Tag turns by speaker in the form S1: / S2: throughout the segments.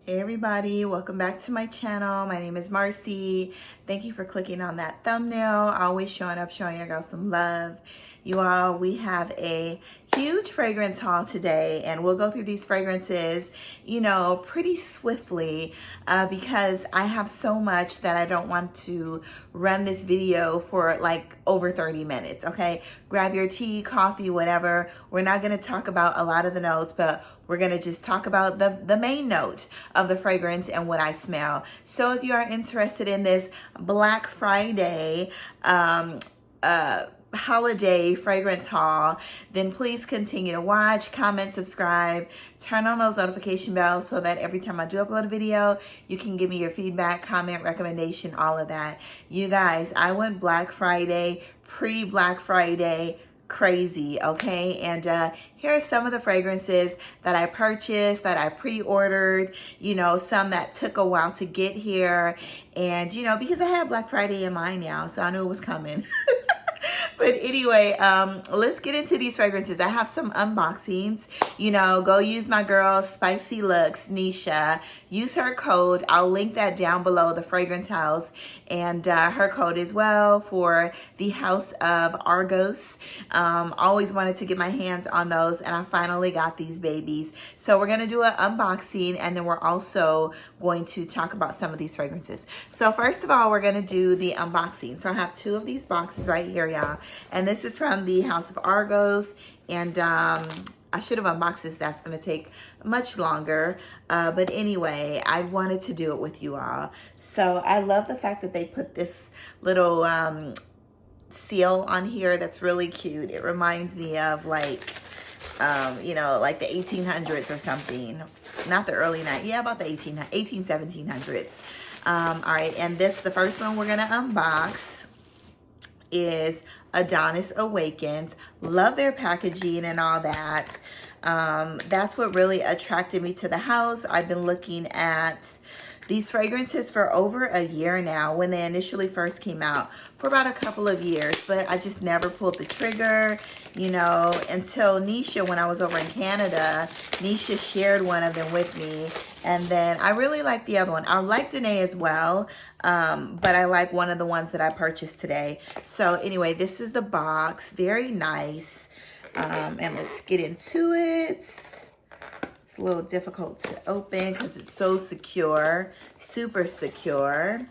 S1: Hey everybody, welcome back to my channel. My name is Marcy. Thank you for clicking on that thumbnail. Always showing up, showing your girl some love. You all, we have a huge fragrance haul today, and we'll go through these fragrances, pretty swiftly because I have so much that I don't want to run this video for like over 30 minutes, okay? Grab your tea, coffee, whatever. We're not gonna talk about a lot of the notes, but we're gonna just talk about the main note of the fragrance and what I smell. So if you are interested in this Black Friday, holiday fragrance haul, then please continue to watch, comment, subscribe, turn on those notification bells so that every time I do upload a video, you can give me your feedback, comment, recommendation, all of that. You guys, I went Black Friday, pre-Black Friday, crazy, okay? And here are some of the fragrances that I purchased, that I pre-ordered, some that took a while to get here. And, because I have Black Friday in mind now, so I knew it was coming. But anyway, let's get into these fragrances. I have some unboxings. Go use my girl Spicy Looks, Nisha. Use her code. I'll link that down below, the fragrance house, and her code as well for the House of Argos. Always wanted to get my hands on those, and I finally got these babies. So we're going to do an unboxing, and then we're also going to talk about some of these fragrances. So first of all, we're going to do the unboxing. So I have two of these boxes right here, y'all. And this is from the House of Argos. And I should have unboxed this. That's going to take much longer. But anyway, I wanted to do it with you all. So I love the fact that they put this little seal on here that's really cute. It reminds me of like the 1800s or something. Not the early yeah, about the 1700s. All right, and the first one we're gonna unbox is Adonis Awakens. Love their packaging and all that. That's what really attracted me to the house. I've been looking at these fragrances for over a year now, when they initially first came out, for about a couple of years, but I just never pulled the trigger, until Nisha, when I was over in Canada, Nisha shared one of them with me, and then I really like the other one. I like Danae as well, but I like one of the ones that I purchased today. So anyway, this is the box, very nice, and let's get into it. A little difficult to open because it's so secure, super secure.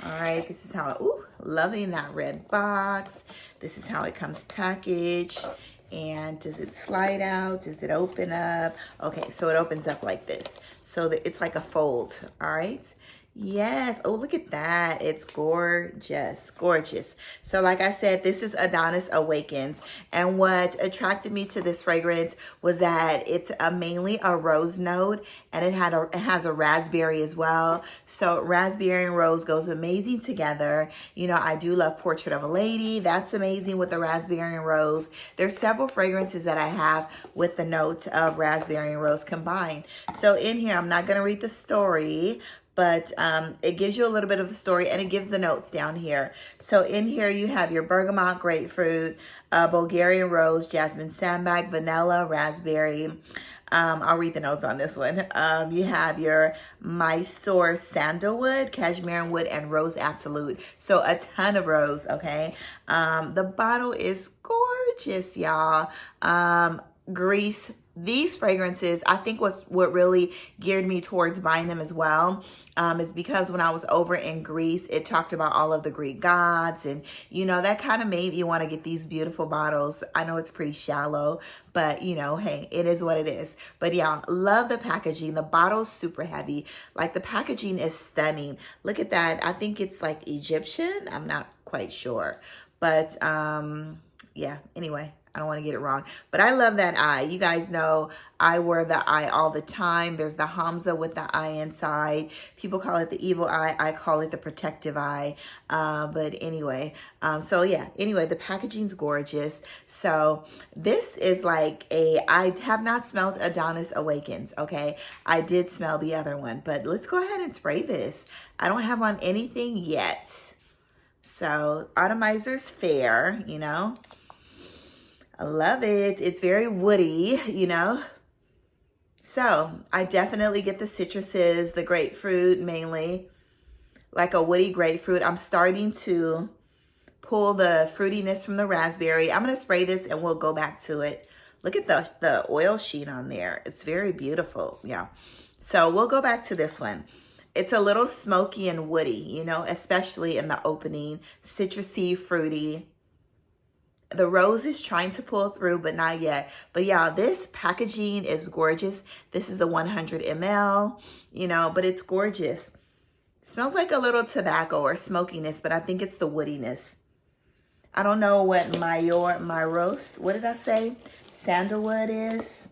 S1: All right, this is how loving that red box. This is how it comes packaged. And does it slide out? Does it open up? Okay, so it opens up like this. So that it's like a fold, all right? Yes. Oh, look at that. It's gorgeous. Gorgeous. So like I said, this is Adonis Awakens. And what attracted me to this fragrance was that it's mainly a rose note, and it has a raspberry as well. So raspberry and rose goes amazing together. I do love Portrait of a Lady. That's amazing with the raspberry and rose. There's several fragrances that I have with the notes of raspberry and rose combined. So in here, I'm not going to read the story, but it gives you a little bit of the story, and it gives the notes down here. So in here you have your bergamot, grapefruit, Bulgarian rose, jasmine sandalwood, vanilla, raspberry. I'll read the notes on this one. You have your Mysore sandalwood, cashmere wood, and rose absolute. So a ton of rose, okay? The bottle is gorgeous, y'all. Greece. These fragrances, I think what really geared me towards buying them as well, is because when I was over in Greece, it talked about all of the Greek gods, and that kind of made me want to get these beautiful bottles. I know it's pretty shallow, but hey, it is what it is. But yeah, love the packaging. The bottle's super heavy. Like, the packaging is stunning. Look at that. I think it's like Egyptian. I'm not quite sure, but yeah, anyway, I don't want to get it wrong, but I love that eye. You guys know I wear the eye all the time. There's the Hamza with the eye inside. People call it the evil eye. I call it the protective eye. But anyway, so yeah, anyway, the packaging's gorgeous. So this is like I have not smelled Adonis Awakens, okay? I did smell the other one, but let's go ahead and spray this. I don't have on anything yet. So Atomizer's Fair, I love it. It's very woody, So I definitely get the citruses, the grapefruit mainly, like a woody grapefruit. I'm starting to pull the fruitiness from the raspberry. I'm going to spray this and we'll go back to it. Look at the oil sheen on there. It's very beautiful. Yeah. So we'll go back to this one. It's a little smoky and woody, you know, especially in the opening. Citrusy, fruity. The rose is trying to pull through, but not yet. But yeah, this packaging is gorgeous. This is the 100 ml, you know, but it's gorgeous. It smells like a little tobacco or smokiness, but I think it's the woodiness. I don't know what Myros, what did I say? Sandalwood is,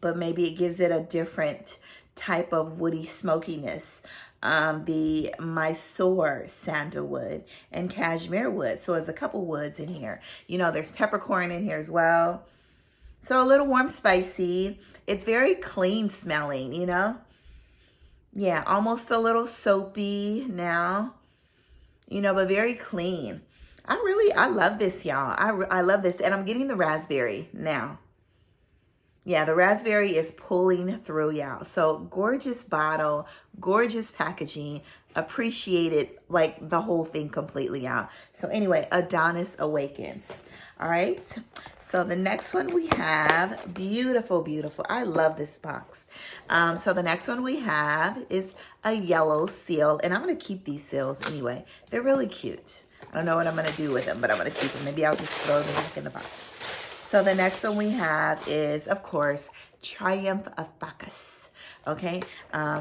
S1: but maybe it gives it a different type of woody smokiness. The Mysore sandalwood and cashmere wood. So there's a couple woods in here. You know, there's peppercorn in here as well. So a little warm, spicy. It's very clean smelling, you know. Yeah, almost a little soapy now, you know, but very clean. I love this, y'all. I love this. And I'm getting the raspberry now. Yeah, the raspberry is pulling through, y'all. So gorgeous bottle, gorgeous packaging. Appreciate it, like the whole thing completely, y'all. So anyway, Adonis Awakens. All right. So the next one we have, beautiful, beautiful. I love this box. So the next one we have is a yellow seal. And I'm going to keep these seals anyway. They're really cute. I don't know what I'm going to do with them, but I'm going to keep them. Maybe I'll just throw them back in the box. So the next one we have is, of course, Triumph of Bacchus. Okay,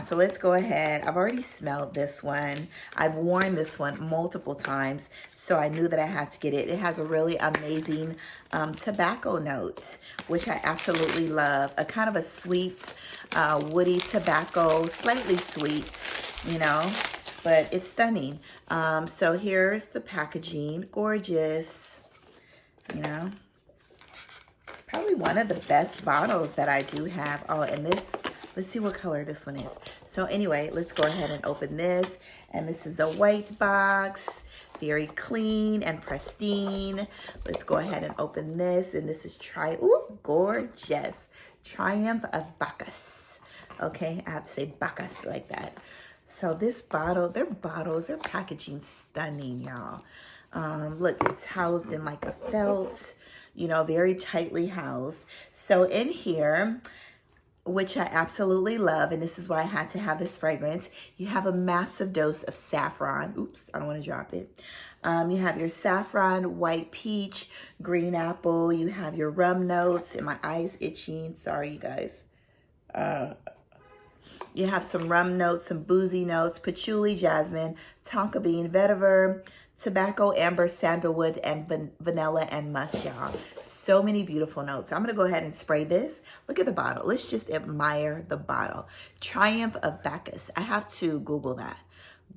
S1: so let's go ahead. I've already smelled this one. I've worn this one multiple times, so I knew that I had to get it. It has a really amazing tobacco note, which I absolutely love. A kind of a sweet, woody tobacco, slightly sweet, you know, but it's stunning. So here's the packaging. Gorgeous, you know. Probably one of the best bottles that I do have. Oh, and this, let's see what color this one is. So anyway, let's go ahead and open this. And this is a white box, very clean and pristine. Let's go ahead and open this. And this is gorgeous. Triumph of Bacchus. Okay, I have to say Bacchus like that. So this bottle, their packaging stunning, y'all. Look, it's housed in like a felt, you know, very tightly housed. So in here, which I absolutely love, and this is why I had to have this fragrance, you have a massive dose of saffron. Oops, I don't want to drop it. You have your saffron, white peach, green apple. You have your rum notes, and my eye's itching. Sorry, you guys. You have some rum notes, some boozy notes, patchouli, jasmine, tonka bean, vetiver, tobacco, amber, sandalwood, and vanilla and musk, y'all. So many beautiful notes. I'm going to go ahead and spray this. Look at the bottle. Let's just admire the bottle. Triumph of Bacchus. I have to Google that.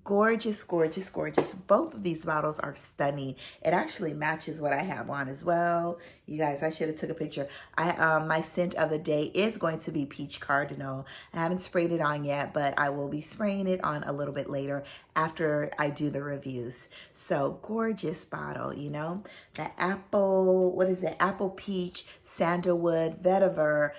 S1: Gorgeous, gorgeous, gorgeous. Both of these bottles are stunning. It actually matches what I have on as well. You guys, I should have took a picture. My scent of the day is going to be Peach Cardinal. I haven't sprayed it on yet, but I will be spraying it on a little bit later after I do the reviews. So gorgeous bottle, you know. The apple, what is it? Apple peach, sandalwood, vetiver,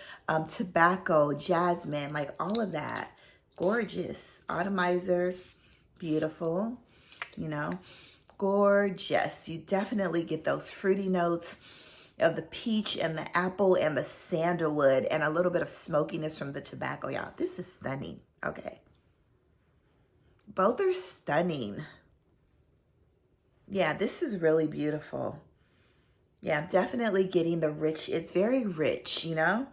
S1: tobacco, jasmine, like all of that. Gorgeous. Atomizers. Beautiful, you know, gorgeous. You definitely get those fruity notes of the peach and the apple and the sandalwood and a little bit of smokiness from the tobacco. Y'all, this is stunning. Okay. Both are stunning. Yeah, this is really beautiful. Yeah, I'm definitely getting the rich. It's very rich, you know.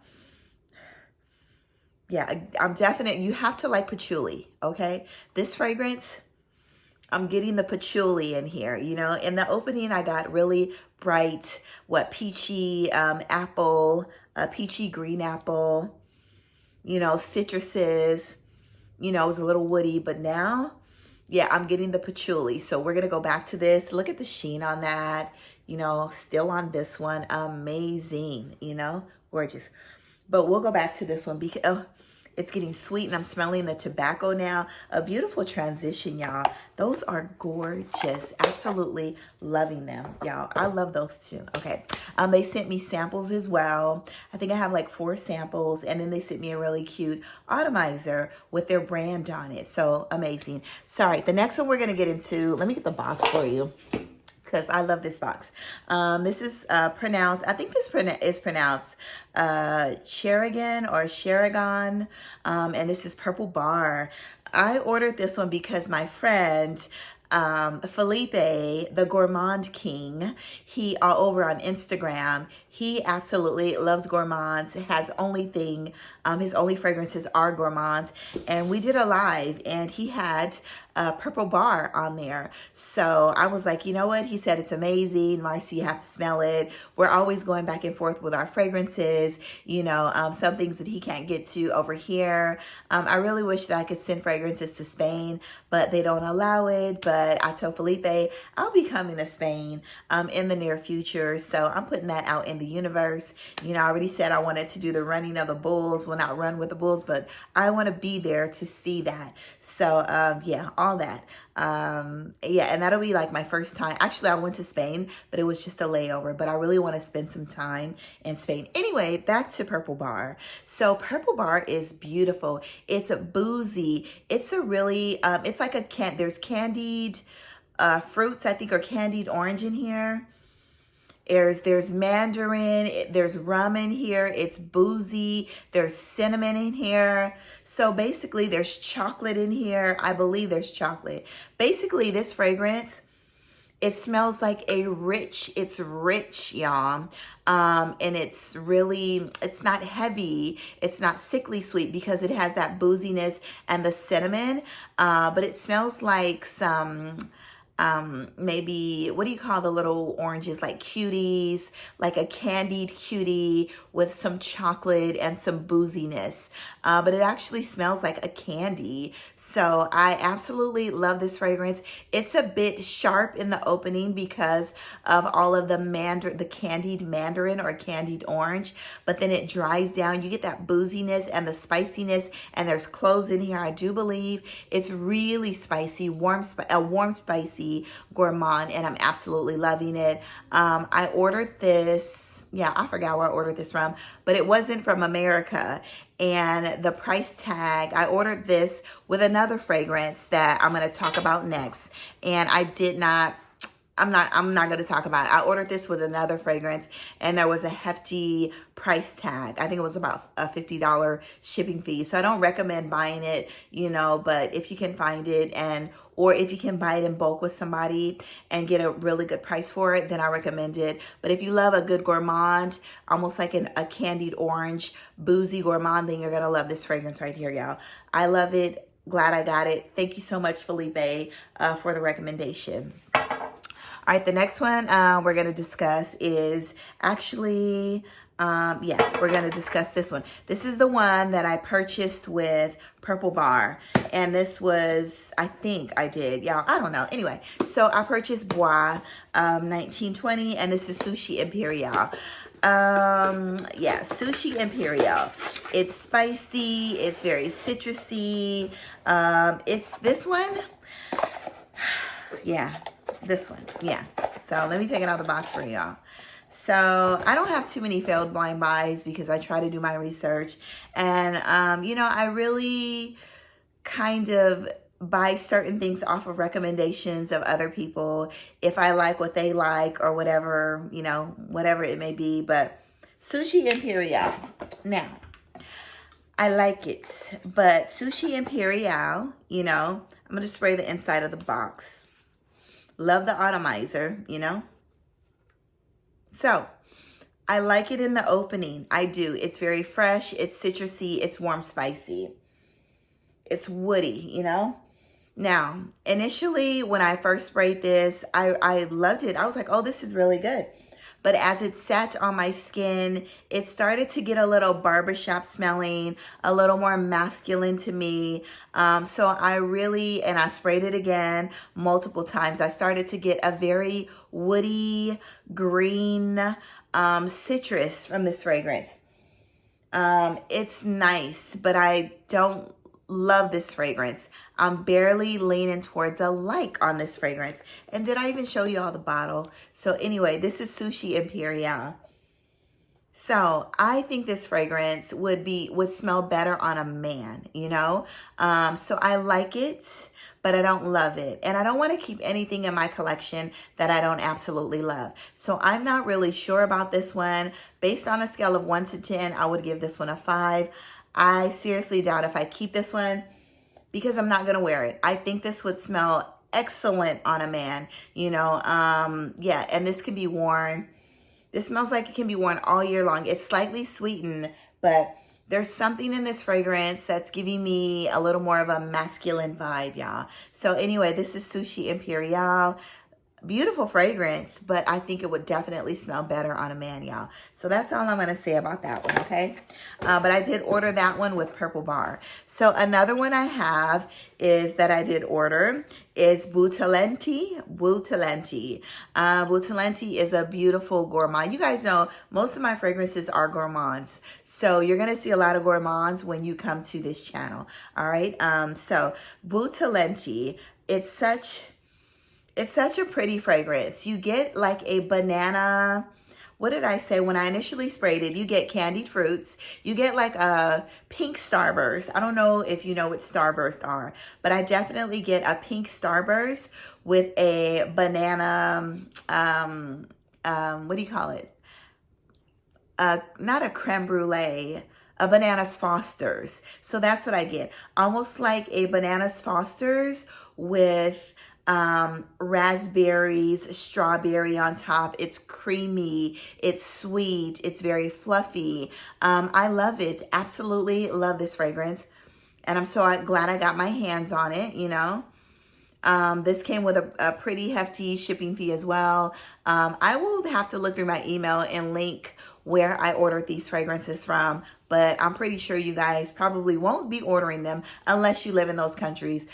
S1: Yeah, I'm definitely, you have to like patchouli, okay? This fragrance, I'm getting the patchouli in here, you know? In the opening, I got really bright, peachy apple, peachy green apple, you know, citruses, you know, it was a little woody, but now, yeah, I'm getting the patchouli. So we're going to go back to this. Look at the sheen on that, you know, still on this one. Amazing, you know, gorgeous. But we'll go back to this one because It's getting sweet, and I'm smelling the tobacco now. A beautiful transition, y'all. Those are gorgeous. Absolutely loving them, y'all. I love those too. Okay. They sent me samples as well. I think I have like 4 samples, and then they sent me a really cute atomizer with their brand on it. So amazing. Sorry, the next one we're going to get into, let me get the box for you, because I love this box. This is pronounced, I think this is pronounced Sherigan or Sherigan, and this is Purple Bar. I ordered this one because my friend, Felipe, the Gourmand King, he over on Instagram, he absolutely loves gourmands. His only fragrances are gourmands. And we did a live, and he had Purple Bar on there. So I was like, you know what? He said it's amazing. Marcy, you have to smell it. We're always going back and forth with our fragrances. You know, some things that he can't get to over here. I really wish that I could send fragrances to Spain, but they don't allow it. But I told Felipe I'll be coming to Spain in the near future. So I'm putting that out in the universe. You know, I already said I wanted to do the running of the bulls. Well, not run with the bulls, but I want to be there to see that. So yeah, all that. Yeah, and that'll be like my first time. Actually, I went to Spain, but it was just a layover. But I really want to spend some time in Spain. Anyway, back to Purple Bar. So Purple Bar is beautiful. It's a boozy. It's a really, it's like there's candied fruits, I think, or candied orange in here. There's mandarin, there's rum in here, it's boozy, there's cinnamon in here. So basically there's chocolate in here. I believe there's chocolate. Basically this fragrance, it smells like it's rich, y'all. And it's not heavy. It's not sickly sweet because it has that booziness and the cinnamon. But it smells like some, maybe, what do you call the little oranges, like cuties, like a candied cutie with some chocolate and some booziness. But it actually smells like a candy. So I absolutely love this fragrance. It's a bit sharp in the opening because of all of the candied mandarin or candied orange, but then it dries down. You get that booziness and the spiciness, and there's cloves in here, I do believe. It's really spicy, warm spicy gourmand, and I'm absolutely loving it. I ordered this, yeah, I forgot where I ordered this from, but it wasn't from America. And the price tag, I ordered this with another fragrance that I'm going to talk about next. And I'm not going to talk about it. I ordered this with another fragrance, and there was a hefty price tag. I think it was about a $50 shipping fee. So I don't recommend buying it, you know, but if you can find it, or if you can buy it in bulk with somebody and get a really good price for it, then I recommend it. But if you love a good gourmand, almost like a candied orange, boozy gourmand, then you're going to love this fragrance right here, y'all. I love it. Glad I got it. Thank you so much, Felipe, for the recommendation. All right, the next one we're going to discuss is actually, we're going to discuss this one. This is the one that I purchased with Purple Bar. And this was, I think I did. Y'all, I don't know. Anyway, so I purchased Bois 1920, and this is Sushi Imperial. Sushi Imperial. It's spicy. It's very citrusy. It's this one. Yeah. This one, yeah. So let me take it out of the box for y'all. So I don't have too many failed blind buys because I try to do my research. And, you know, I really kind of buy certain things off of recommendations of other people if I like what they like or whatever, you know, whatever it may be. But Sushi Imperial. Now, I like it. But Sushi Imperial, you know, I'm going to spray the inside of the box. Love the atomizer, you know. So, I like it in the opening. I do. It's very fresh. It's citrusy. It's warm spicy. It's woody, you know. Now, initially, when I first sprayed this, I loved it. I was like, oh, this is really good. But as it sat on my skin, it started to get a little barbershop smelling, a little more masculine to me. So I sprayed it again multiple times. I started to get a very woody, green citrus from this fragrance. It's nice, but I don't love this fragrance. I'm barely leaning towards a like on this fragrance. And did I even show you all the bottle? So anyway, this is Sushi Imperial. So I think this fragrance would smell better on a man, you know? So I like it, but I don't love it. And I don't want to keep anything in my collection that I don't absolutely love. So I'm not really sure about this one. Based on a scale of 1 to 10, I would give this one a 5. I seriously doubt if I keep this one because I'm not going to wear it. I think this would smell excellent on a man, you know? Yeah, and this can be worn. This smells like it can be worn all year long. It's slightly sweetened, but there's something in this fragrance that's giving me a little more of a masculine vibe, y'all. So anyway, this is Sushi Imperial. Beautiful fragrance, but I think it would definitely smell better on a man, y'all. So that's all I'm going to say about that one, okay? But I did order that one with Purple Bar. So another one I have is that I did order is Butalenti. Butalenti. Butalenti is a beautiful gourmand. You guys know most of my fragrances are gourmands. So you're going to see a lot of gourmands when you come to this channel, all right? So Butalenti, it's such a pretty fragrance. You get like a banana, what did I say? When I initially sprayed it, you get candied fruits. You get like a pink starburst. I don't know if you know what starburst are, but I definitely get a pink starburst with a banana, what do you call it? Not a creme brulee, a Bananas Foster's. So that's what I get. Almost like a Bananas Foster's with raspberries, strawberry on top. It's creamy, it's sweet, it's very fluffy. I love it. Absolutely love this fragrance. And I'm so glad I got my hands on it, you know. This came with a pretty hefty shipping fee as well. I will have to look through my email and link where I ordered these fragrances from, but I'm pretty sure you guys probably won't be ordering them unless you live in those countries.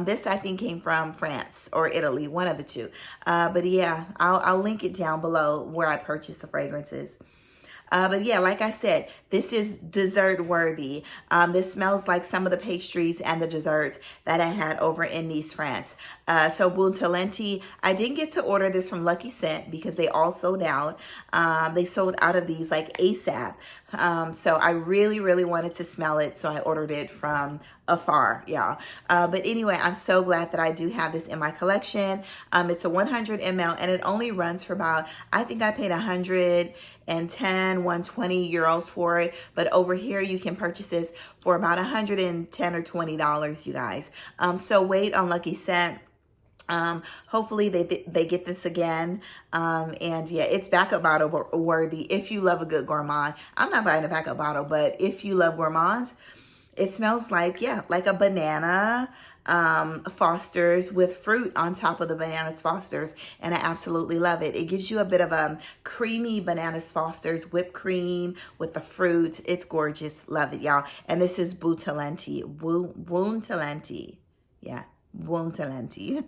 S1: This I think came from France or Italy, one of the two. But yeah, I'll link it down below where I purchased the fragrances. But yeah, like I said, this is dessert worthy. This smells like some of the pastries and the desserts that I had over in Nice, France. So Butalenti, I didn't get to order this from Lucky Scent because they all sold out. They sold out of these like ASAP. So I really, really wanted to smell it. So I ordered it from afar, y'all. But anyway, I'm so glad that I do have this in my collection. It's a 100 ml and it only runs for about, I think I paid 120 euros for it, but over here you can purchase this for about 110 or $20, you guys. So wait on Lucky Scent. Hopefully they get this again. And yeah, it's backup bottle worthy if you love a good gourmand. I'm not buying a backup bottle, but if you love gourmands, it smells like, yeah, like a banana Foster's with fruit on top of the Bananas Foster's, and I absolutely love it. It gives you a bit of a creamy Bananas Foster's whipped cream with the fruit. It's gorgeous. Love it, y'all. And this is Butalenti. Butalenti. Yeah, Butalenti.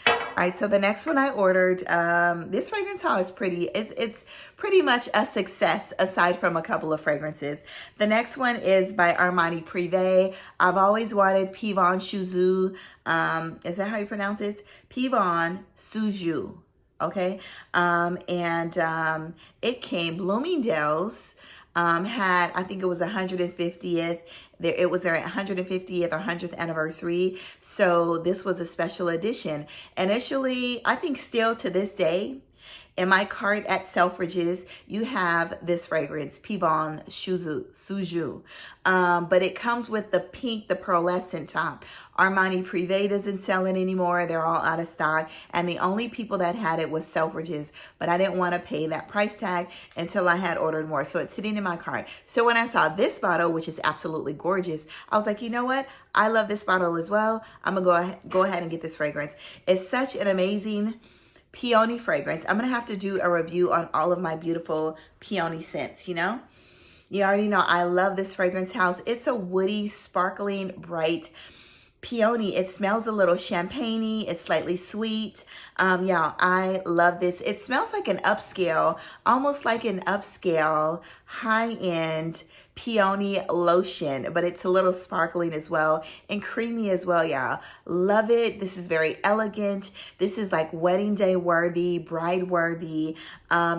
S1: All right, so the next one I ordered, this fragrance haul is pretty. It's pretty much a success aside from a couple of fragrances. The next one is by Armani Privé. I've always wanted Pivon Suju. Is that how you pronounce it? Pivon Suju. Okay, it came Bloomingdale's. Had, I think it was 150th. It was their 150th or 100th anniversary. So this was a special edition. Initially, I think still to this day, in my cart at Selfridges, you have this fragrance, Pivon Suju. But it comes with the pink, the pearlescent top. Armani Privé doesn't sell it anymore. They're all out of stock. And the only people that had it was Selfridges. But I didn't want to pay that price tag until I had ordered more. So it's sitting in my cart. So when I saw this bottle, which is absolutely gorgeous, I was like, you know what? I love this bottle as well. I'm going to go ahead and get this fragrance. It's such an amazing peony fragrance. I'm going to have to do a review on all of my beautiful peony scents, you know? You already know I love this fragrance house. It's a woody, sparkling, bright peony. It smells a little champagne-y. It's slightly sweet. Yeah, I love this. It smells like an upscale, almost like an upscale, high-end peony lotion, but it's a little sparkling as well and creamy as well, y'all. Love it. This is very elegant. This is like wedding day worthy, bride worthy.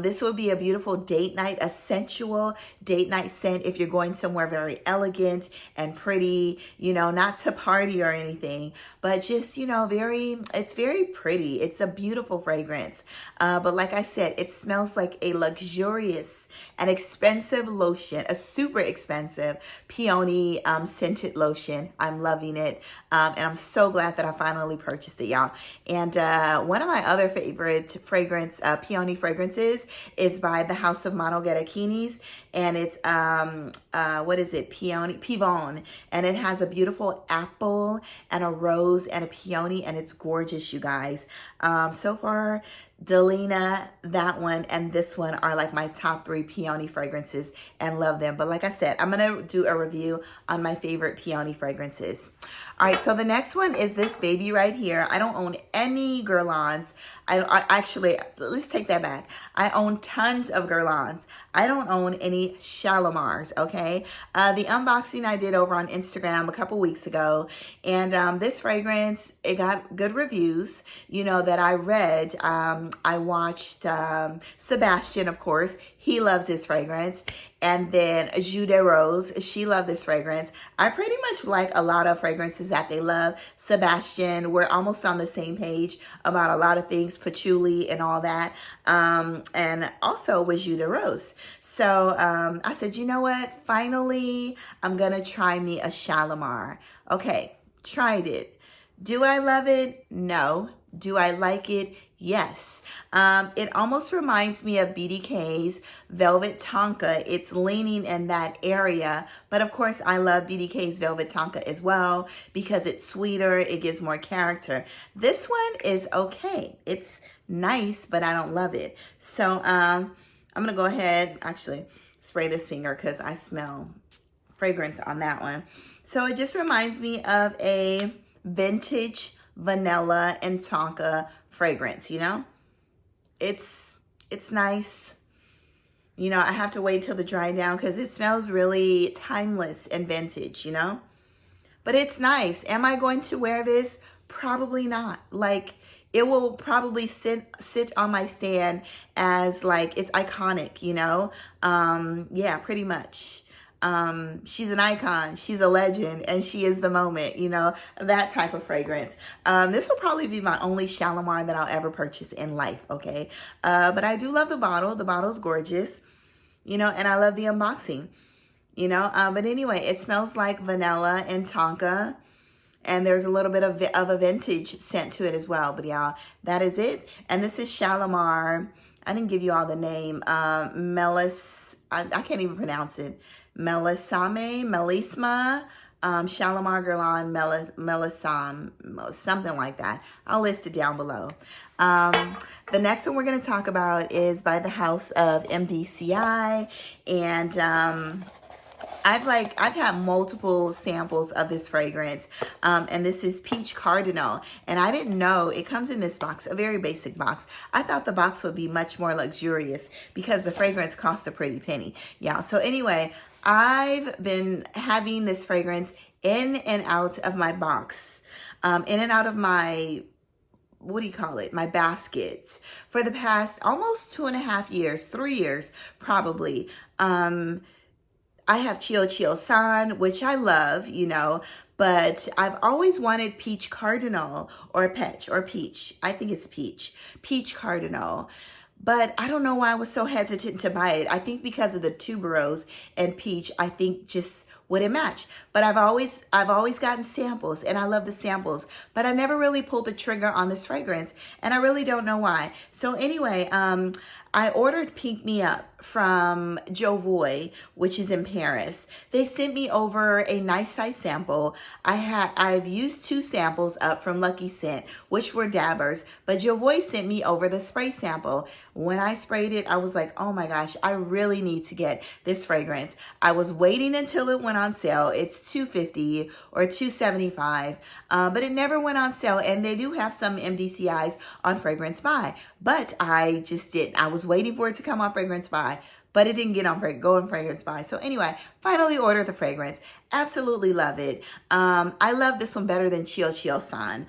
S1: This would be a beautiful date night, a sensual date night scent if you're going somewhere very elegant and pretty, you know, not to party or anything, but just, you know, it's very pretty. It's a beautiful fragrance. But like I said, it smells like a luxurious and expensive lotion, a super expensive peony scented lotion. I'm loving it. And I'm so glad that I finally purchased it, y'all. And one of my other favorite fragrance, peony fragrances is by the House of Monogattikinis. And it's, what is it? Pivon. And it has a beautiful apple and a rose and a peony. And it's gorgeous, you guys. So far, Delina, that one, and this one are like my top 3 peony fragrances and love them. But like I said, I'm going to do a review on my favorite peony fragrances. All right, so the next one is this baby right here. I don't own any Guerlains. I actually, let's take that back. I own tons of Guerlains. I don't own any Shalimars, okay? The unboxing I did over on Instagram a couple weeks ago, and this fragrance, it got good reviews, you know, that I read. I watched Sebastian, of course. He loves this fragrance. And then Jus de Rose, she loved this fragrance. I pretty much like a lot of fragrances that they love. Sebastian, we're almost on the same page about a lot of things, patchouli and all that. And also with Jus de Rose. So I said, you know what? Finally, I'm going to try me a Shalimar. Okay, tried it. Do I love it? No. Do I like it? Yes. It almost reminds me of BDK's Velvet Tonka. It's leaning in that area. But of course, I love BDK's Velvet Tonka as well because it's sweeter. It gives more character. This one is okay. It's nice, but I don't love it. So I'm going to go ahead, actually spray this finger because I smell fragrance on that one. So it just reminds me of a vintage vanilla and Tonka fragrance, you know. It's nice. You know, I have to wait till the dry down because it smells really timeless and vintage, you know. But it's nice. Am I going to wear this? Probably not. Like, it will probably sit on my stand as like it's iconic, you know. Yeah, pretty much. She's an icon, she's a legend, and she is the moment, you know, that type of fragrance. This will probably be my only Shalimar that I'll ever purchase in life, okay? But I do love the bottle. The bottle's gorgeous, you know, and I love the unboxing, you know. But anyway, it smells like vanilla and Tonka, and there's a little bit of a vintage scent to it as well. But y'all, that is it. And this is Shalimar. I didn't give you all the name. I can't even pronounce it. Melisma, Shalimar Guerlain, Melisam, something like that. I'll list it down below. The next one we're going to talk about is by the House of MDCI, and I've had multiple samples of this fragrance, and this is Peach Cardinal, and I didn't know it comes in this box, a very basic box. I thought the box would be much more luxurious because the fragrance cost a pretty penny. Yeah, so anyway, I've been having this fragrance in and out of my box, in and out of my, what do you call it? My basket for the past almost 2.5 years, 3 years, probably. I have Chio Chio San, which I love, you know, but I've always wanted Peach Cardinal or Peach. I think it's Peach Cardinal. But I don't know why I was so hesitant to buy it. I think because of the tuberose and peach, I think just wouldn't match. But I've always gotten samples, and I love the samples. But I never really pulled the trigger on this fragrance, and I really don't know why. So anyway, I ordered Pink Me Up from Jovoy, which is in Paris. They sent me over a nice size sample. I've used 2 samples up from Lucky Scent, which were dabbers, but Jovoy sent me over the spray sample. When I sprayed it, I was like, oh my gosh, I really need to get this fragrance. I was waiting until it went on sale. It's $250 or $275, but it never went on sale, and they do have some MDCIs on Fragrance Buy, but I just didn't. I was waiting for it to come on Fragrance Buy, but it didn't go in fragrance buy. So anyway, finally ordered the fragrance. Absolutely love it. I love this one better than Chio Chio San.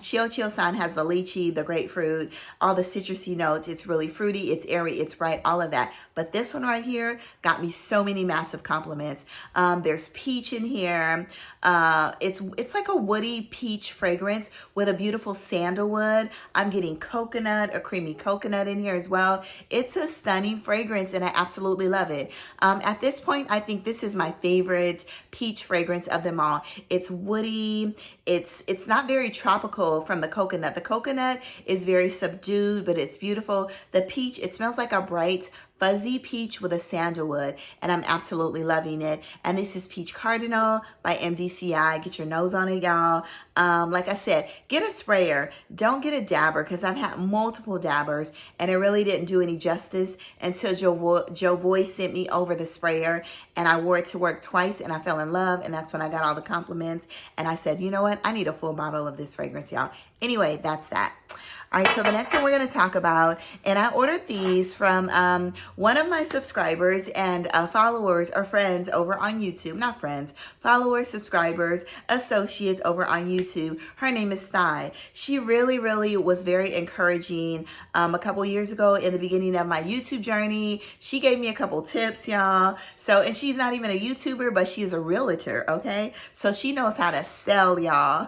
S1: Chio Chio San has the lychee, the grapefruit, all the citrusy notes. It's really fruity, it's airy, it's bright, all of that. But this one right here got me so many massive compliments. There's peach in here. It's like a woody peach fragrance with a beautiful sandalwood. I'm getting coconut, a creamy coconut in here as well. It's a stunning fragrance and I absolutely love it. At this point, I think this is my favorite peach fragrance of them all. It's woody. It's not very tropical from the coconut. The coconut is very subdued, but it's beautiful. The peach, it smells like a bright fuzzy peach with a sandalwood, and I'm absolutely loving it. And this is Peach Cardinal by MDCI. Get your nose on it, y'all. Like I said, get a sprayer. Don't get a dabber, because I've had multiple dabbers and it really didn't do any justice until Joe Voy sent me over the sprayer, and I wore it to work twice and I fell in love, and that's when I got all the compliments. And I said, you know what? I need a full bottle of this fragrance, y'all. Anyway, that's that. All right, so the next one we're going to talk about, and I ordered these from one of my subscribers and followers or friends over on YouTube. Not friends, followers, subscribers, associates over on YouTube. Her name is Thai. She really, really was very encouraging a couple years ago in the beginning of my YouTube journey. She gave me a couple tips, y'all. So, and she's not even a YouTuber, but she is a realtor, okay? So she knows how to sell, y'all.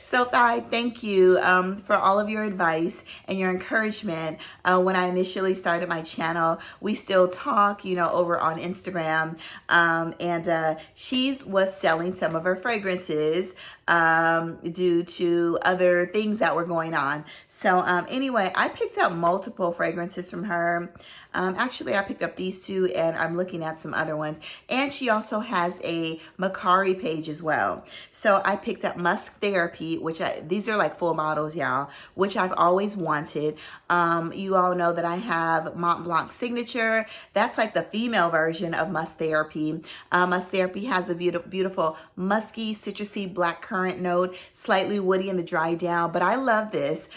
S1: So Thai, thank you for all of your advice and your encouragement. When I initially started my channel, we still talk, you know, over on Instagram. And she was selling some of her fragrances due to other things that were going on. So anyway, I picked up multiple fragrances from her. Actually, I picked up these two, and I'm looking at some other ones. And she also has a Macari page as well. So I picked up Musk Therapy, which these are like full bottles, y'all, which I've always wanted. You all know that I have Mont Blanc Signature. That's like the female version of Musk Therapy. Musk Therapy has a beautiful musky, citrusy black currant note, slightly woody in the dry down. But I love this.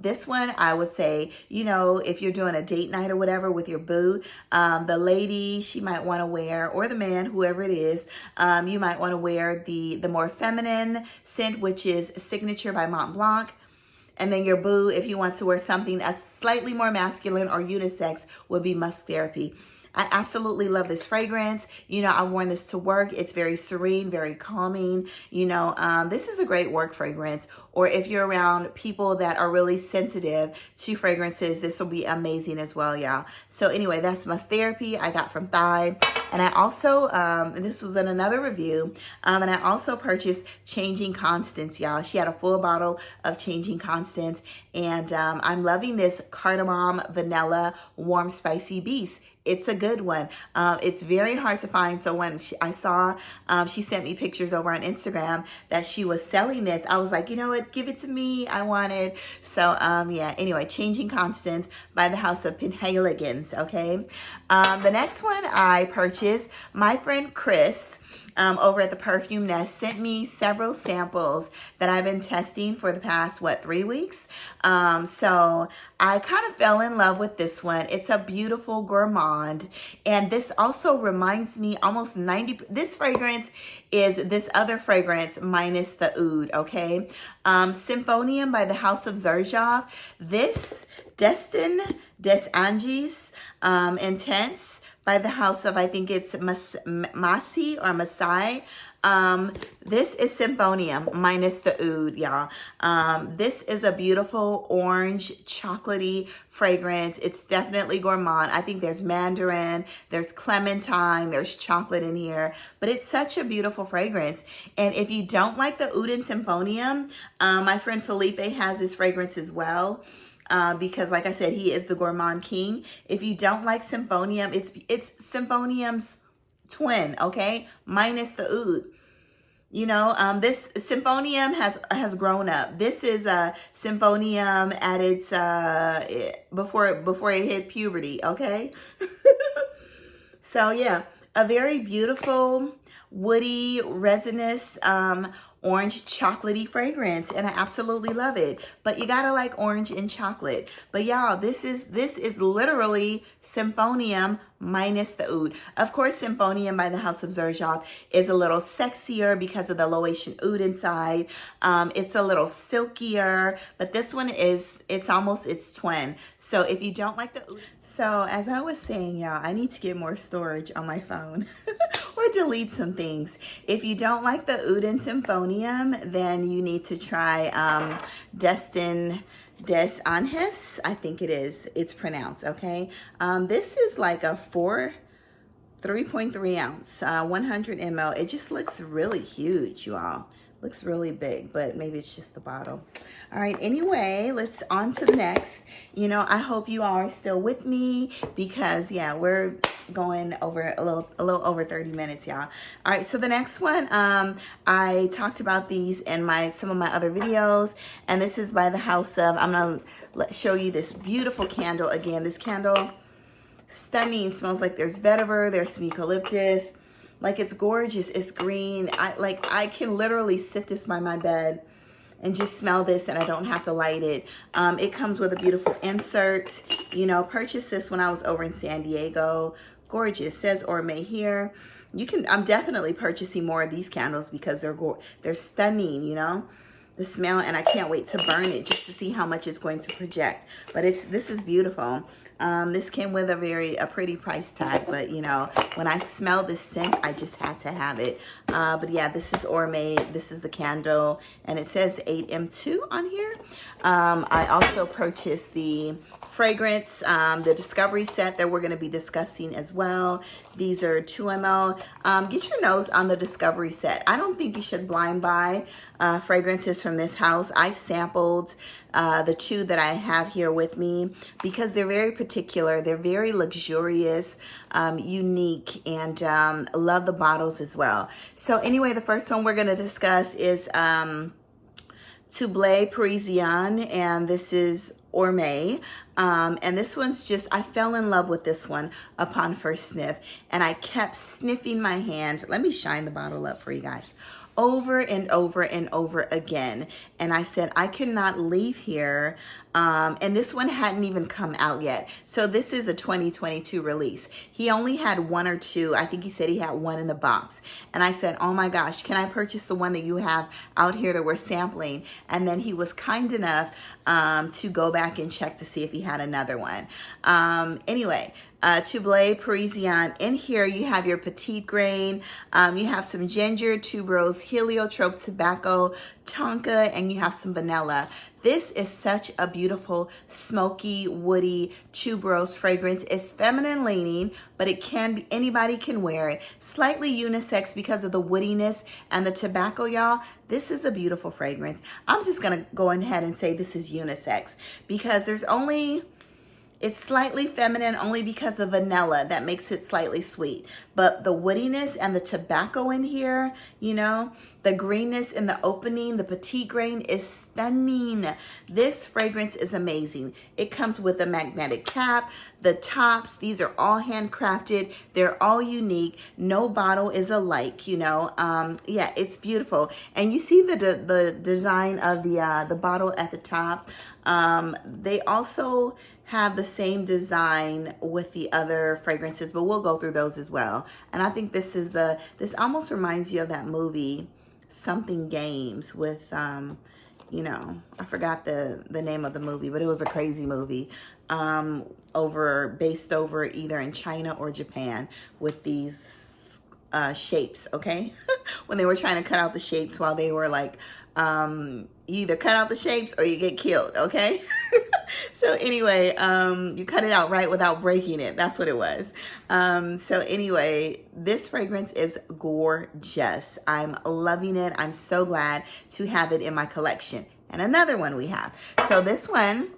S1: This one, I would say, you know, if you're doing a date night or whatever with your boo, the lady, she might want to wear, or the man, whoever it is, you might want to wear the more feminine scent, which is Signature by Mont Blanc. And then your boo, if he wants to wear something a slightly more masculine or unisex, would be Musk Therapy. I absolutely love this fragrance. You know, I've worn this to work. It's very serene, very calming. You know, this is a great work fragrance. Or if you're around people that are really sensitive to fragrances, this will be amazing as well, y'all. So anyway, that's Musk Therapy I got from Thai. And I also, this was in another review, and I also purchased Changing Constants, y'all. She had a full bottle of Changing Constants, and I'm loving this Cardamom Vanilla Warm Spicy Beast. It's a good one. It's very hard to find. So when I saw, she sent me pictures over on Instagram that she was selling this, I was like, you know what, give it to me. I want it. So yeah, anyway, Changing Constants by the House of Penhaligons, okay? The next one I purchased, my friend Chris, over at the Perfume Nest, sent me several samples that I've been testing for the past, 3 weeks? So I kind of fell in love with this one. It's a beautiful gourmand. And this also reminds me almost 90, this fragrance is this other fragrance minus the oud, okay? Symphonium by the House of Xerjoff. This Destin des Anges Intense by the House of, I think it's Masi or Masai. This is Symphonium minus the oud, y'all. This is a beautiful orange chocolatey fragrance. It's definitely gourmand. I think there's mandarin, there's clementine, there's chocolate in here, but it's such a beautiful fragrance. And if you don't like the oud and Symphonium, my friend Felipe has this fragrance as well. Because like I said, he is the gourmand king. If you don't like Symphonium, it's Symphonium's twin, okay? Minus the oud. You know, this Symphonium has grown up. This is Symphonium at its before it hit puberty, okay? So yeah, a very beautiful woody, resinous, orange chocolatey fragrance, and I absolutely love it. But you gotta like orange and chocolate. But y'all, this is literally Symphonium minus the oud. Of course, Symphonium by the House of Xerjoff is a little sexier because of the Loation oud inside. It's a little silkier, but this one it's almost its twin. So if you don't like the oud, so as I was saying, y'all, I need to get more storage on my phone or delete some things. If you don't like the oud and Symphonium, then you need to try Destin Des Anges, I think it's pronounced, okay? This is like a 3.3 ounce, 100 ml. It just looks really huge, you all. Looks really big, but maybe it's just the bottle. All right, anyway, let's on to the next. You know, I hope you all are still with me because, yeah, we're going over a little over 30 minutes, y'all. All right, so the next one, I talked about these in some of my other videos, and this is by the House of, I'm gonna show you this beautiful candle again. This candle, stunning, smells like there's vetiver, there's some eucalyptus. Like, it's gorgeous. It's green. I can literally sit this by my bed and just smell this, and I don't have to light it. It comes with a beautiful insert. You know, purchased this when I was over in San Diego. Gorgeous. Says Ormaie here. I'm definitely purchasing more of these candles because they're stunning, you know, the smell, and I can't wait to burn it just to see how much it's going to project. But this is beautiful. This came with a pretty price tag, but you know, when I smell this scent, I just had to have it. But yeah, this is Ormaie. This is the candle, and it says 8M2 on here. I also purchased the fragrance, the Discovery set that we're going to be discussing as well. These are 2 ml. Get your nose on the Discovery set. I don't think you should blind buy fragrances from this house. I sampled the 2 that I have here with me because they're very particular. They're very luxurious, unique, and love the bottles as well. So anyway, the first one we're going to discuss is Tourbillon Parisien, and this is Ormaie. And this one's just, I fell in love with this one upon first sniff, and I kept sniffing my hand. Let me shine the bottle up for you guys. Over and over and over again. And I said, I cannot leave here. And this one hadn't even come out yet. So this is a 2022 release. He only had 1 or 2. I think he said he had 1 in the box. And I said, oh my gosh, can I purchase the one that you have out here that we're sampling? And then he was kind enough to go back and check to see if he had another one. Anyway, Tourbillon Parisien. In here, you have your petite grain. You have some ginger, tuberose, heliotrope, tobacco, tonka, and you have some vanilla. This is such a beautiful, smoky, woody, tuberose fragrance. It's feminine leaning, but anybody can wear it. Slightly unisex because of the woodiness and the tobacco, y'all. This is a beautiful fragrance. I'm just gonna go ahead and say this is unisex because it's slightly feminine only because of vanilla that makes it slightly sweet. But the woodiness and the tobacco in here, you know, the greenness in the opening, the petite grain is stunning. This fragrance is amazing. It comes with a magnetic cap, the tops, these are all handcrafted. They're all unique. No bottle is alike, you know. Yeah, it's beautiful. And you see the design of the bottle at the top. They also have the same design with the other fragrances, but we'll go through those as well. And I think this almost reminds you of that movie, Something Games, with, you know, I forgot the name of the movie, but it was a crazy movie, based over either in China or Japan with these shapes, okay? When they were trying to cut out the shapes while they were like, you either cut out the shapes or you get killed, okay? So anyway, you cut it out right without breaking it. That's what it was. So anyway, this fragrance is gorgeous. I'm loving it. I'm so glad to have it in my collection. And another one we have. So this one,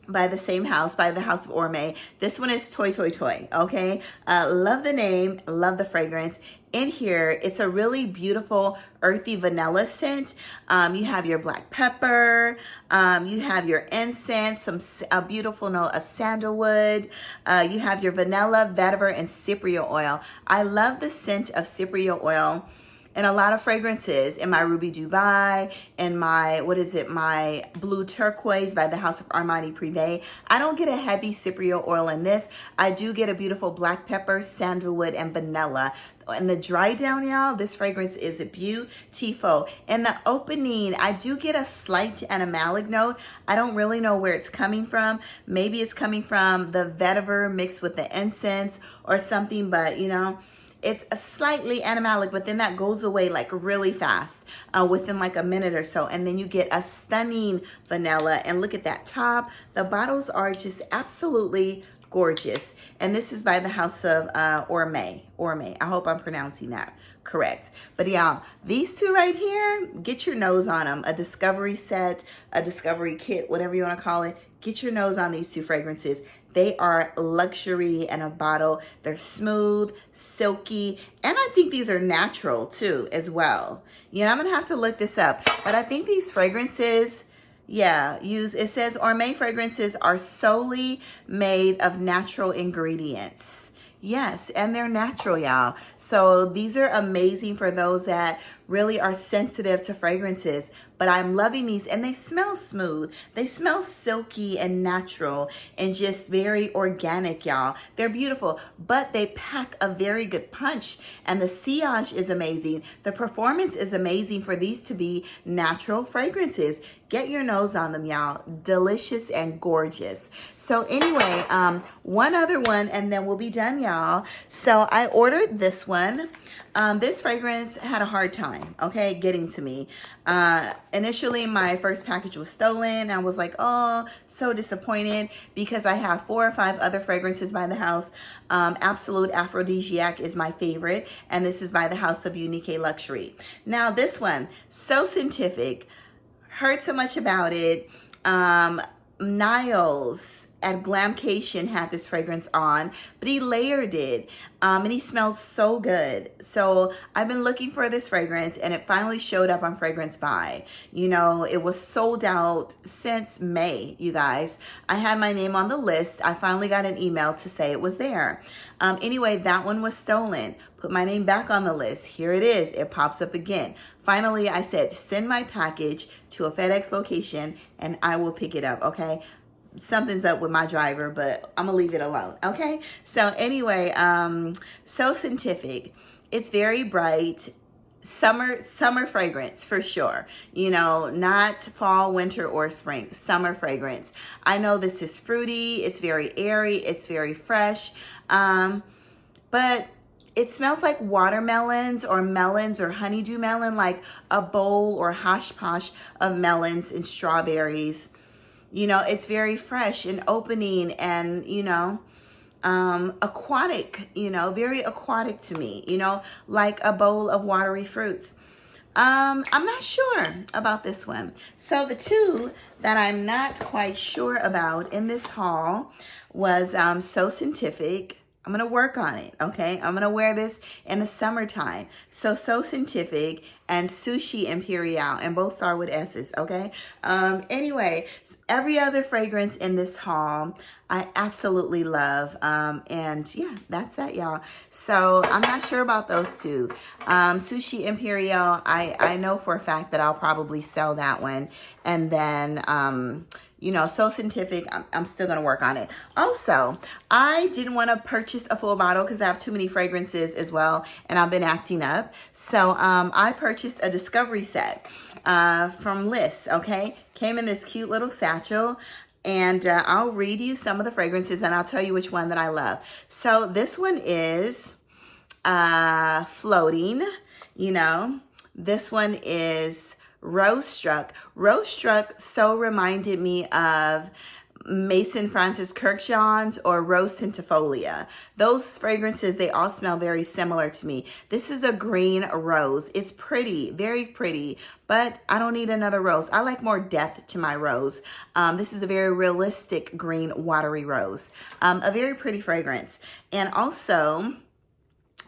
S1: by the same house, by the House of Ormaie. This one is Toi Toi Toi, okay? Love the name, love the fragrance. In here, it's a really beautiful earthy vanilla scent. You have your black pepper, you have your incense, a beautiful note of sandalwood. You have your vanilla, vetiver, and cypriot oil. I love the scent of cypriot oil, in a lot of fragrances, in my Ruby Dubai, in my, my Blue Turquoise by the House of Armani Privé. I don't get a heavy cypriot oil in this. I do get a beautiful black pepper, sandalwood, and vanilla. In the dry down, y'all, this fragrance is beautiful. In the opening, I do get a slight animalic note. I don't really know where it's coming from. Maybe it's coming from the vetiver mixed with the incense or something, but you know, it's a slightly animalic, but then that goes away like really fast within like a minute or so. And then you get a stunning vanilla. And look at that top. The bottles are just absolutely gorgeous. And this is by the House of Ormaie. Ormaie. I hope I'm pronouncing that correct. But y'all, these two right here, get your nose on them. A discovery set, a discovery kit, whatever you want to call it. Get your nose on these two fragrances. They are luxury in a bottle. They're smooth, silky, and I think these are natural too as well. You know, I'm going to have to look this up. But I think these fragrances, yeah, it says Ormaie fragrances are solely made of natural ingredients. Yes, and they're natural, y'all. So these are amazing for those that really are sensitive to fragrances. But I'm loving these, and they smell smooth. They smell silky and natural and just very organic, y'all. They're beautiful, but they pack a very good punch, and the sillage is amazing. The performance is amazing for these to be natural fragrances. Get your nose on them, y'all. Delicious and gorgeous. So anyway, one other one, and then we'll be done, y'all. So I ordered this one. This fragrance had a hard time, okay, getting to me. Initially, my first package was stolen. I was like, oh, so disappointed because I have 4 or 5 other fragrances by the house. Absolute Aphrodisiac is my favorite, and this is by the House of Unique Luxury. Now, this one, so scientific. Heard so much about it. Niles at Glamcation had this fragrance on, but he layered it, and he smelled so good. So I've been looking for this fragrance, and it finally showed up on Fragrance Buy. You know, it was sold out since May, you guys. I had my name on the list. I finally got an email to say it was there. Anyway, that one was stolen. Put my name back on the list. Here it is. It pops up again. Finally, I said, send my package to a FedEx location and I will pick it up, okay? Something's up with my driver, but I'm gonna leave it alone, okay? So anyway, so scientific. It's very bright. Summer fragrance for sure. You know, not fall, winter, or spring. Summer fragrance. I know this is fruity. It's very airy. It's very fresh. But it smells like watermelons or melons or honeydew melon, like a bowl or hosh posh of melons and strawberries. You know, it's very fresh and opening and, you know, aquatic, you know, very aquatic to me, you know, like a bowl of watery fruits. I'm not sure about this one. So the two that I'm not quite sure about in this haul was So Scientific. I'm going to work on it, okay? I'm going to wear this in the summertime. So Scientific and Sushi Imperial, and both start with S's, okay? Anyway, every other fragrance in this haul, I absolutely love. And yeah, that's that, y'all. So I'm not sure about those two. Sushi Imperial, I know for a fact that I'll probably sell that one. And then, you know, So Scientific, I'm still going to work on it. Also, I didn't want to purchase a full bottle because I have too many fragrances as well, and I've been acting up. So I purchased a discovery set from Liss, okay? Came in this cute little satchel, and I'll read you some of the fragrances, and I'll tell you which one that I love. So this one is Floating, you know. This one is Rose Struck. Rose Struck so reminded me of Mason Francis Kirkjohn's or Rose Centifolia. Those fragrances, they all smell very similar to me. This is a green rose. It's pretty, very pretty, but I don't need another rose. I like more depth to my rose. This is a very realistic green watery rose. A very pretty fragrance. And also,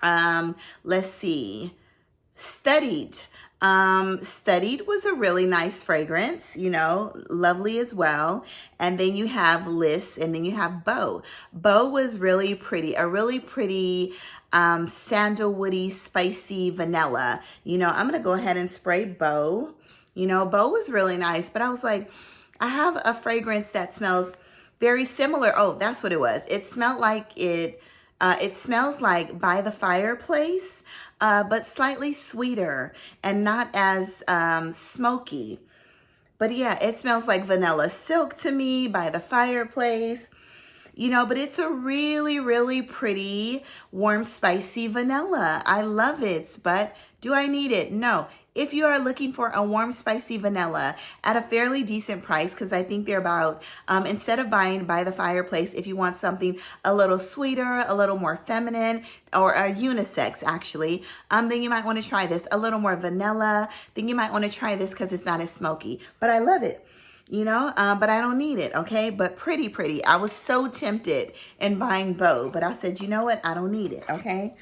S1: let's see, Studied. Studied was a really nice fragrance, you know, lovely as well. And then you have Liss, and then you have Beau. Beau was really pretty, a really pretty sandalwoody, spicy vanilla. You know, I'm going to go ahead and spray Beau. You know, Beau was really nice, but I was like, I have a fragrance that smells very similar. Oh, that's what it was. It smelled like it smells like By the Fireplace, but slightly sweeter and not as smoky. But yeah, it smells like Vanilla Silk to me, By the Fireplace. You know, but it's a really, really pretty, warm, spicy vanilla. I love it, but do I need it? No. If you are looking for a warm, spicy vanilla at a fairly decent price, because I think they're about, instead of buying By the Fireplace, if you want something a little sweeter, a little more feminine, or a unisex actually, then you might want to try this. A little more vanilla, then you might want to try this because it's not as smoky. But I love it. You know, but I don't need it, okay? But pretty, pretty. I was so tempted in buying Beau, but I said, you know what? I don't need it, okay?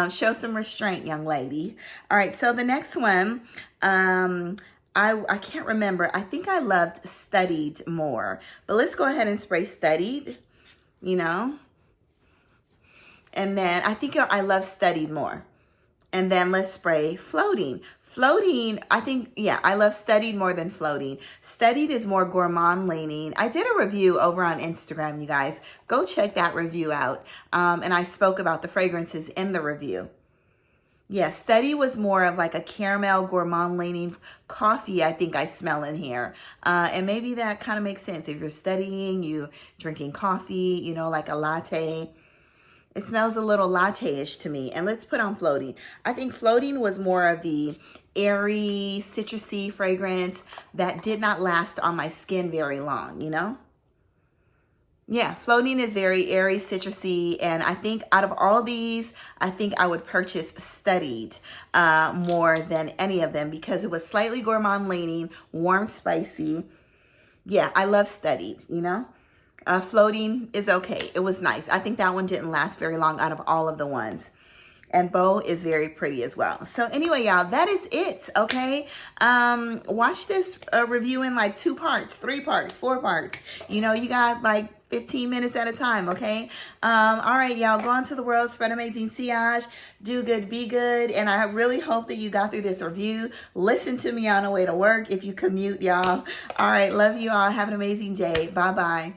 S1: Show some restraint, young lady. All right, so the next one, I can't remember. I think I loved Studied more, but let's go ahead and spray Studied, you know? And then I think I love Studied more. And then let's spray Floating. Floating, I think, yeah, I love Studied more than Floating. Studied is more gourmand leaning. I did a review over on Instagram, you guys. Go check that review out. And I spoke about the fragrances in the review. Yeah, Studied was more of like a caramel gourmand leaning coffee, I think I smell in here. And maybe that kind of makes sense. If you're studying, you drinking coffee, you know, like a latte. It smells a little latte-ish to me. And let's put on Floating. I think Floating was more of the airy, citrusy fragrance that did not last on my skin very long, you know? Yeah, Floating is very airy, citrusy, and I think out of all these, I think I would purchase Studied more than any of them because it was slightly gourmand leaning, warm, spicy. Yeah, I love Studied, you know? Floating is okay. It was nice. I think that one didn't last very long out of all of the ones. And Beau is very pretty as well. So anyway, y'all, that is it, okay? Watch this review in like 2 parts, 3 parts, 4 parts. You know, you got like 15 minutes at a time, okay? All right, y'all, go on to the world, spread amazing sillage, do good, be good. And I really hope that you got through this review. Listen to me on the way to work if you commute, y'all. All right, love you all. Have an amazing day. Bye-bye.